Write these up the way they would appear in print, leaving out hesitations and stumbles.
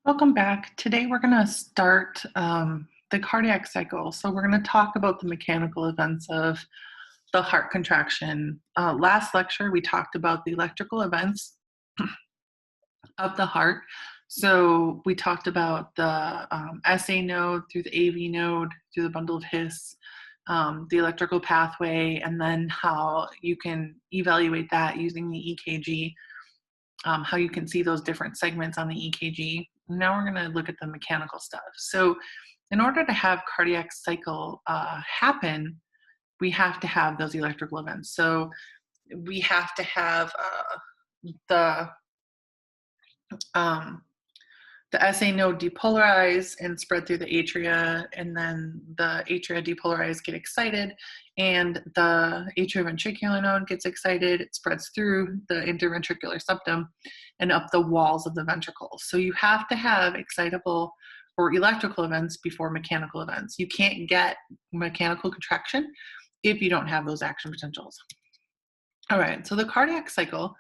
Welcome back. Today we're going to start the cardiac cycle. So we're going to talk about the mechanical events of the heart contraction. Last lecture, we talked about the electrical events of the heart. So we talked about the SA node through the AV node, through the bundle of His, the electrical pathway, and then how you can evaluate that using the EKG, how you can see those different segments on the EKG. Now we're going to look at the mechanical stuff. So in order to have cardiac cycle happen, we have to have those electrical events. So we have to have the um, the SA node depolarize and spread through the atria, and then the atria depolarize, get excited, and the atrioventricular node gets excited. It spreads through the interventricular septum and up the walls of the ventricles. So you have to have excitable or electrical events before mechanical events. You can't get mechanical contraction if you don't have those action potentials. All right, so the cardiac cycle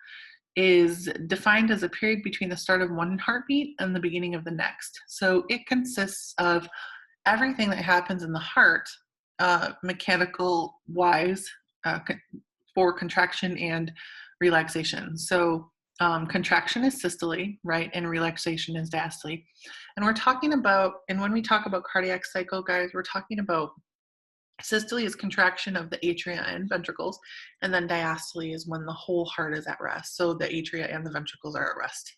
is defined as a period between the start of one heartbeat and the beginning of the next. So it consists of everything that happens in the heart, mechanical wise, for contraction and relaxation. So contraction is systole, right? And relaxation is diastole. And we're talking about, and when we talk about cardiac cycle, guys, we're talking about systole is contraction of the atria and ventricles, and then diastole is when the whole heart is at rest. So the atria and the ventricles are at rest.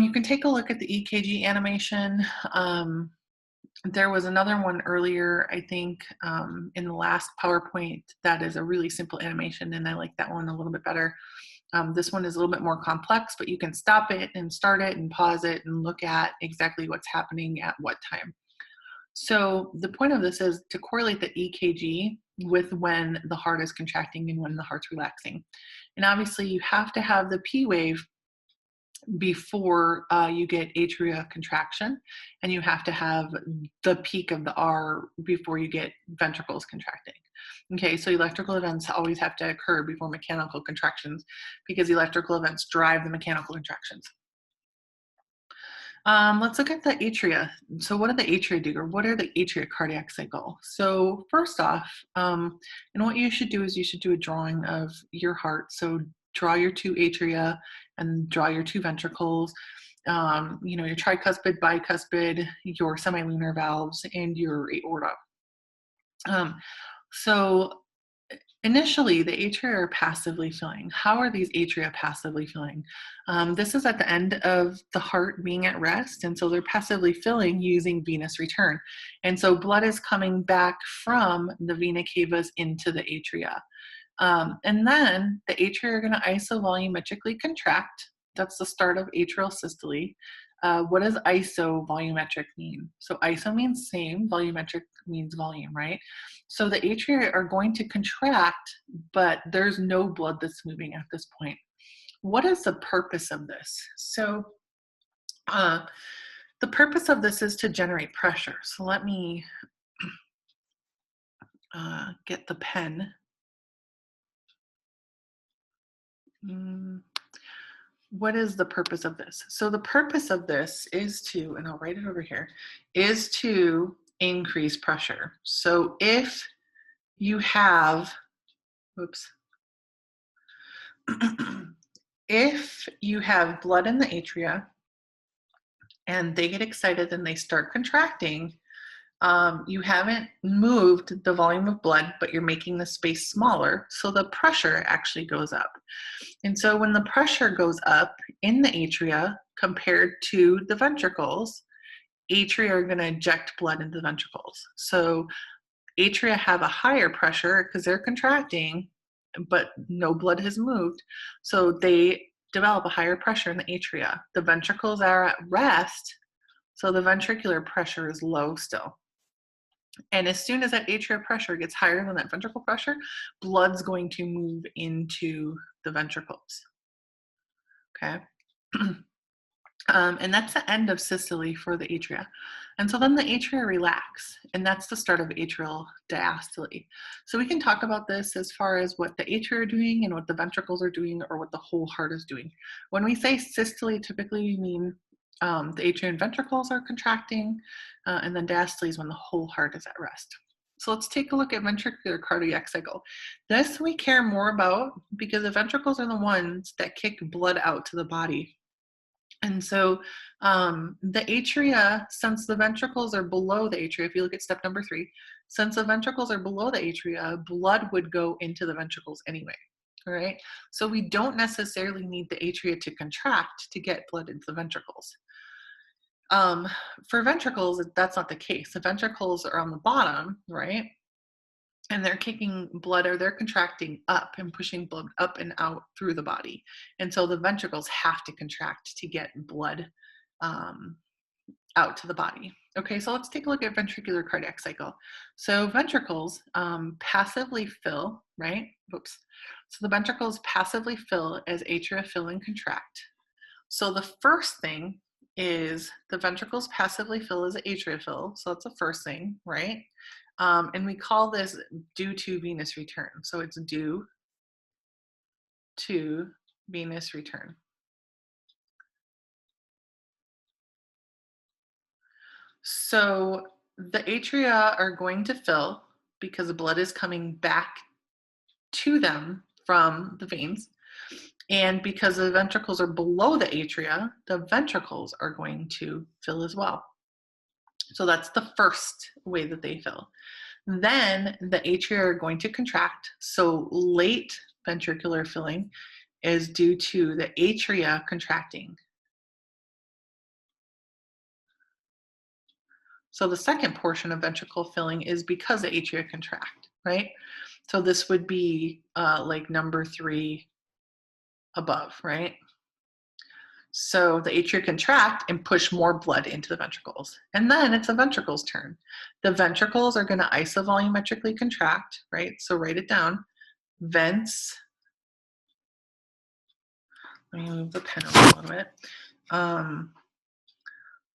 You can take a look at the EKG animation. There was another one earlier, I think, in the last PowerPoint that is a really simple animation, and I like that one a little bit better. This one is a little bit more complex, but you can stop it and start it and pause it and look at exactly what's happening at what time. So the point of this is to correlate the EKG with when the heart is contracting and when the heart's relaxing. And obviously you have to have the P wave before you get atria contraction, and you have to have the peak of the R before you get ventricles contracting. Okay, so electrical events always have to occur before mechanical contractions because electrical events drive the mechanical contractions. Let's look at the atria. So what do the atria do, or what are the atria cardiac cycle? So first off, and what you should do is you should do a drawing of your heart. So draw your two atria and draw your two ventricles, your tricuspid, bicuspid, your semilunar valves, and your aorta. So initially, the atria are passively filling. How are these atria passively filling? This is at the end of the heart being at rest, and so they're passively filling using venous return. And so blood is coming back from the vena cavas into the atria. And then the atria are going to isovolumetrically contract. That's the start of atrial systole. What does isovolumetric mean? So iso means same, volumetric means volume, right? So the atria are going to contract, but there's no blood that's moving at this point. What is the purpose of this? So the purpose of this is to generate pressure. So let me get the pen. What is the purpose of this? So the purpose of this is to, and I'll write it over here, is to increase pressure. So if you have, if you have blood in the atria and they get excited and they start contracting, you haven't moved the volume of blood, but you're making the space smaller, so the pressure actually goes up. And so when the pressure goes up in the atria compared to the ventricles, atria are going to eject blood into the ventricles. So atria have a higher pressure because they're contracting, but no blood has moved. So they develop a higher pressure in the atria. The ventricles are at rest, so the ventricular pressure is low still. And as soon as that atrial pressure gets higher than that ventricle pressure, blood's going to move into the ventricles. Okay. And that's the end of systole for the atria. And so then the atria relax, and that's the start of atrial diastole. So we can talk about this as far as what the atria are doing and what the ventricles are doing, or what the whole heart is doing. When we say systole, typically we mean The atrium and ventricles are contracting, and then diastole is when the whole heart is at rest. So let's take a look at ventricular cardiac cycle. This we care more about because the ventricles are the ones that kick blood out to the body. And so the atria, since the ventricles are below the atria, if you look at step number 3, since the ventricles are below the atria, blood would go into the ventricles anyway. All right. So we don't necessarily need the atria to contract to get blood into the ventricles. For ventricles, that's not the case. The ventricles are on the bottom, right? And they're kicking blood, or they're contracting up and pushing blood up and out through the body. And so the ventricles have to contract to get blood out to the body. Okay, so let's take a look at ventricular cardiac cycle. So ventricles passively fill, right? Oops. So the ventricles passively fill as atria fill and contract. So the first thing is the ventricles passively fill as atria fill. So that's the first thing, right? And we call this due to venous return. So it's due to venous return. So the atria are going to fill because the blood is coming back to them from the veins. And because the ventricles are below the atria, the ventricles are going to fill as well. So that's the first way that they fill. Then the atria are going to contract. So late ventricular filling is due to the atria contracting. So the second portion of ventricle filling is because the atria contract, right? So this would be like number 3 above, right? So the atria contract and push more blood into the ventricles. And then it's the ventricles' turn. The ventricles are going to isovolumetrically contract, right? So write it down. Vents. Let me move the pen over a little bit. Let's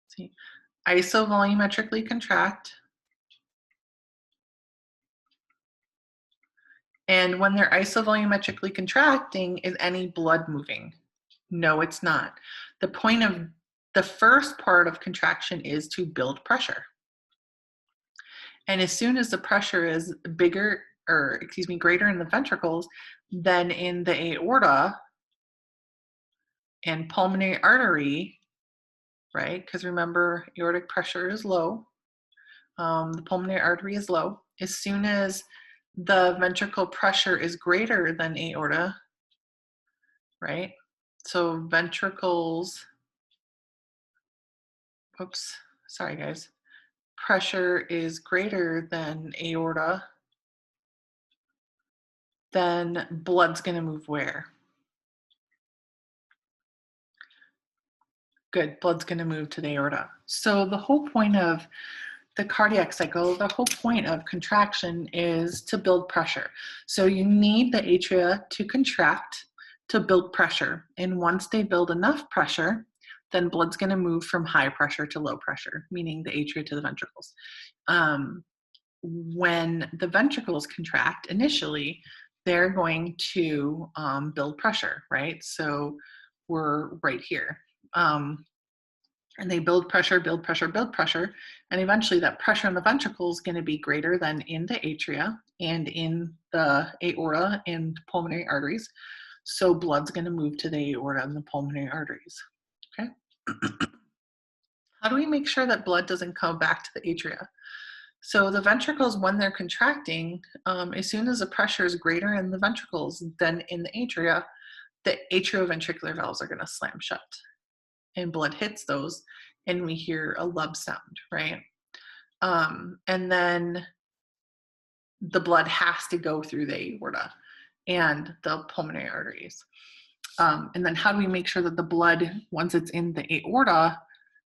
see. Isovolumetrically contract. And when they're isovolumetrically contracting, is any blood moving? No, it's not. The point of the first part of contraction is to build pressure. And as soon as the pressure is greater in the ventricles than in the aorta and pulmonary artery, right? Because remember, aortic pressure is low. The pulmonary artery is low. As soon as the ventricle pressure is greater than aorta, right? So ventricles, oops, sorry guys, pressure is greater than aorta, then blood's going to move where? Good, blood's going to move to the aorta. So the whole point of the cardiac cycle, the whole point of contraction is to build pressure. So you need the atria to contract to build pressure. And once they build enough pressure, then blood's going to move from high pressure to low pressure, meaning the atria to the ventricles. When the ventricles contract initially, they're going to build pressure, right? So we're right here. And they build pressure, build pressure, build pressure. And eventually that pressure in the ventricle is going to be greater than in the atria and in the aorta and pulmonary arteries. So blood's going to move to the aorta and the pulmonary arteries. Okay. How do we make sure that blood doesn't come back to the atria? So the ventricles, when they're contracting, as soon as the pressure is greater in the ventricles than in the atrioventricular valves are going to slam shut. And blood hits those, and we hear a lub sound, right? And then the blood has to go through the aorta and the pulmonary arteries. And then how do we make sure that the blood, once it's in the aorta,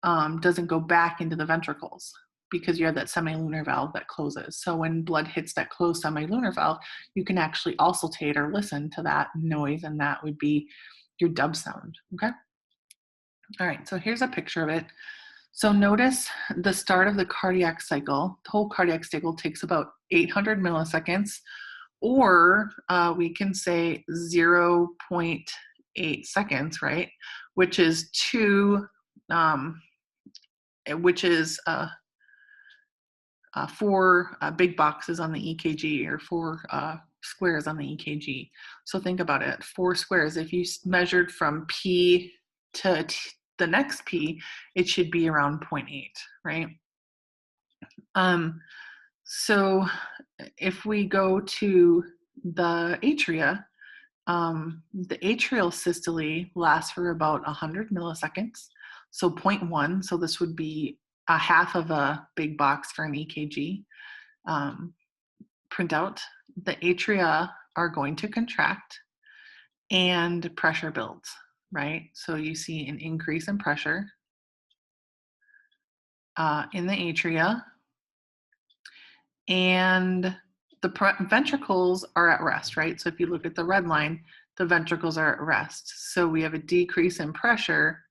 doesn't go back into the ventricles? Because you have that semilunar valve that closes. So when blood hits that closed semilunar valve, you can actually auscultate or listen to that noise, and that would be your dub sound, okay? All right, so here's a picture of it. So notice the start of the cardiac cycle. The whole cardiac cycle takes about 800 milliseconds, or we can say 0.8 seconds, right? Which is 2 which is 4 big boxes on the EKG, or 4 squares on the EKG. So think about it, 4 squares. If you measured from P to the next P, it should be around 0.8, right? So if we go to the atria, the atrial systole lasts for about 100 milliseconds. So 0.1, so this would be a half of a big box for an EKG printout. The atria are going to contract and pressure builds, right? So you see an increase in pressure in the atria, and the ventricles are at rest, right? So if you look at the red line, the ventricles are at rest. So we have a decrease in pressure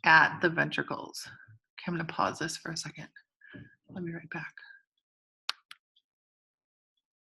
at the ventricles. Okay, I'm gonna pause this for a second. I'll be right back.